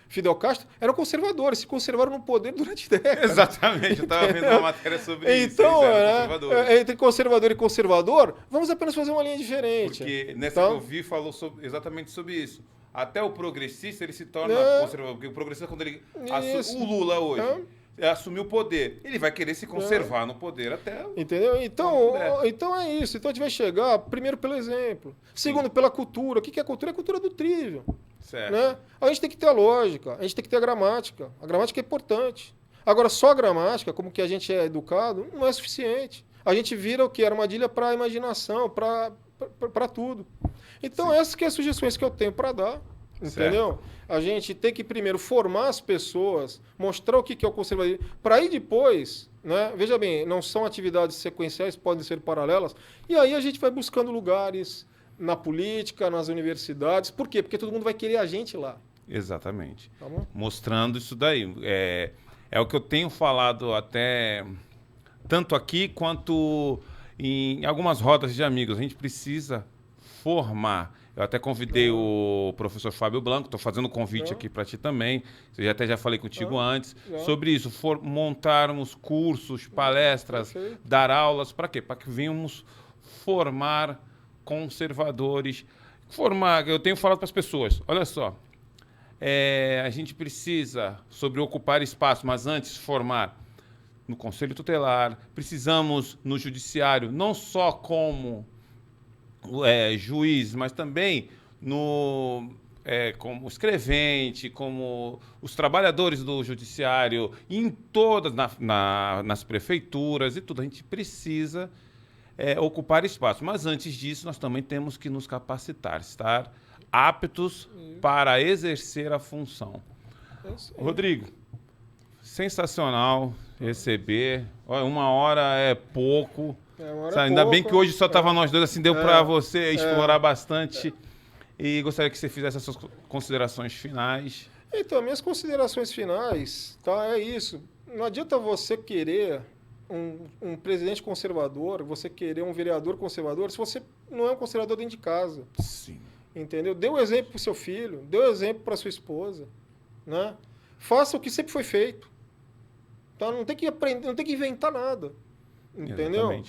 Fidel Castro eram conservadores, se conservaram no poder durante décadas. Exatamente, eu estava vendo uma matéria sobre isso. Então, entre conservador e conservador, vamos apenas fazer uma linha diferente. Porque nessa que eu vi falou exatamente sobre isso. Até o progressista ele se torna conservador. Porque o progressista, quando ele o Lula hoje assumiu o poder, ele vai querer se conservar no poder até. Entendeu? Então é isso. Então a gente vai chegar, primeiro, pelo exemplo. Segundo, pela cultura. O que é cultura? É a cultura do trivial. Certo. Né? A gente tem que ter a lógica, a gente tem que ter a gramática. A gramática é importante. Agora, só a gramática, como que a gente é educado, não é suficiente. A gente vira o que? Armadilha para a imaginação, para tudo. Então, essas que são as sugestões que eu tenho para dar, entendeu? Certo. A gente tem que primeiro formar as pessoas, mostrar o que é o conservadorismo, para aí depois, né? Veja bem, não são atividades sequenciais, podem ser paralelas, e aí a gente vai buscando lugares na política, nas universidades. Por quê? Porque todo mundo vai querer a gente lá. Exatamente. Tá bom? Mostrando isso daí. É o que eu tenho falado até tanto aqui quanto em algumas rodas de amigos. A gente precisa formar. Eu até convidei o professor Fábio Blanco, estou fazendo convite aqui para ti também. Eu até já falei contigo antes sobre isso. Montarmos cursos, palestras, dar aulas. Para quê? Para que venhamos formar conservadores. Eu tenho falado para as pessoas, olha só, a gente precisa sobre ocupar espaço, mas antes formar no Conselho Tutelar, precisamos no Judiciário, não só como juiz, mas também como escrevente, como os trabalhadores do Judiciário, em todas, nas prefeituras e tudo. A gente precisa ocupar espaço. Mas antes disso, nós também temos que nos capacitar, estar aptos para exercer a função. Rodrigo, sensacional receber. Olha, 1 hora é pouco. Ainda bem que hoje só estava nós dois, assim, deu para você explorar bastante. E gostaria que você fizesse as suas considerações finais. Então, minhas considerações finais, tá? É isso. Não adianta você querer um presidente conservador, você querer um vereador conservador, se você não é um conservador dentro de casa. Sim. Entendeu? Dê um exemplo para o seu filho, dê um exemplo para sua esposa, né? Faça o que sempre foi feito. Tá? Não tem que aprender, não tem que inventar nada. Entendeu?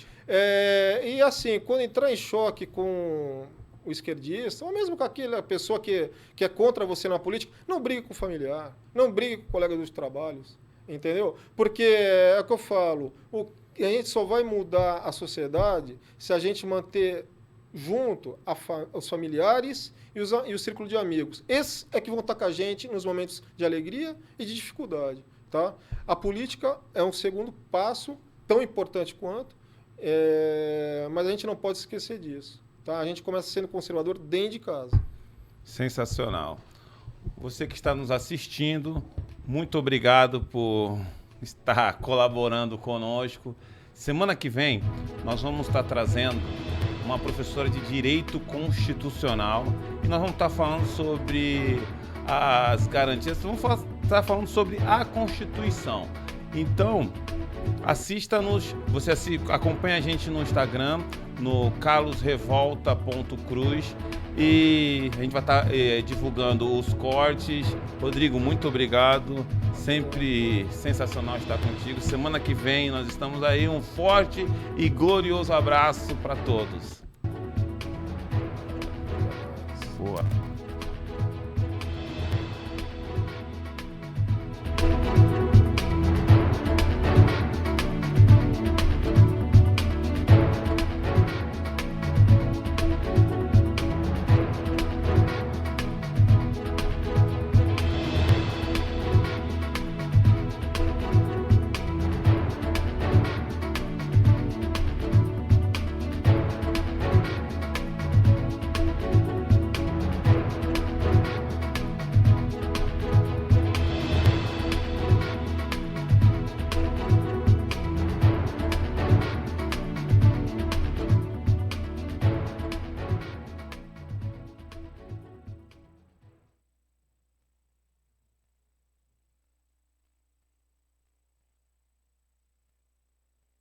E assim, quando entrar em choque com o esquerdista, ou mesmo com aquela pessoa que é contra você na política, não brigue com o familiar, não brigue com o colega dos trabalhos, entendeu? Porque é o que eu falo, a gente só vai mudar a sociedade se a gente manter junto os familiares e o círculo de amigos. Esses é que vão estar com a gente nos momentos de alegria e de dificuldade, tá? A política é um segundo passo, tão importante quanto, mas a gente não pode esquecer disso. Tá? A gente começa sendo conservador dentro de casa. Sensacional. Você que está nos assistindo, muito obrigado por estar colaborando conosco. Semana que vem, nós vamos estar trazendo uma professora de Direito Constitucional e nós vamos estar falando sobre as garantias, vamos estar falando sobre a Constituição. Então, assista-nos, você acompanha a gente no Instagram, no carlosrevolta.cruz, e a gente vai estar divulgando os cortes. Rodrigo, muito obrigado, sempre sensacional estar contigo. Semana que vem nós estamos aí, um forte e glorioso abraço para todos.